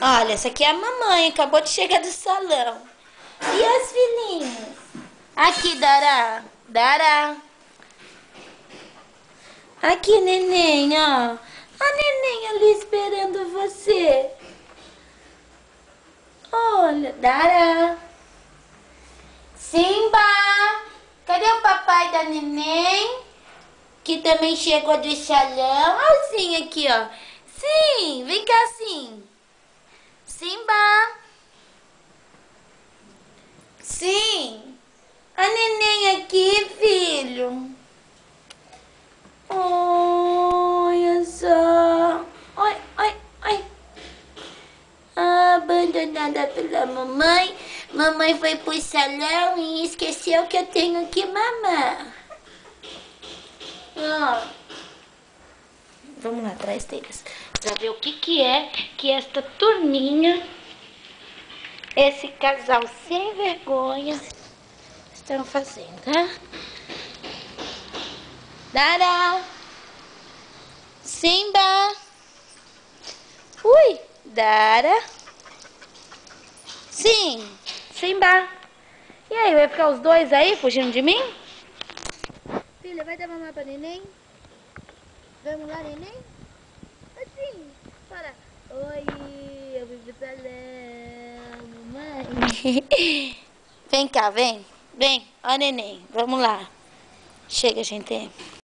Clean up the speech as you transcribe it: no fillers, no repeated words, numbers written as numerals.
Olha, essa aqui é a mamãe, acabou de chegar do salão. E as filhinhas? Aqui, Dara. Dara. Aqui, neném, ó. A neném ali esperando você. Olha, Dara. Simba. Cadê o papai da neném? Que também chegou do salão. Olha o Sim aqui, ó. Sim, vem cá, Sim. Simba. Sim. A neném aqui, filho. Olha só. Oi, oi, oi. Abandonada pela mamãe. Mamãe foi pro salão e esqueceu que eu tenho que mamar. Ó. Vamos lá atrás deles. Pra ver o que é que esta turminha, esse casal sem vergonha, estão fazendo, tá? Dara! Simba! Ui! Dara! Sim! Simba! E aí, vai ficar os dois aí fugindo de mim? Filha, vai dar mamar pra neném? Vamos lá, neném? Assim, fala. Oi, eu vim pro salão, mamãe. Vem cá, vem. Vem, ó neném, vamos lá. Chega, gente.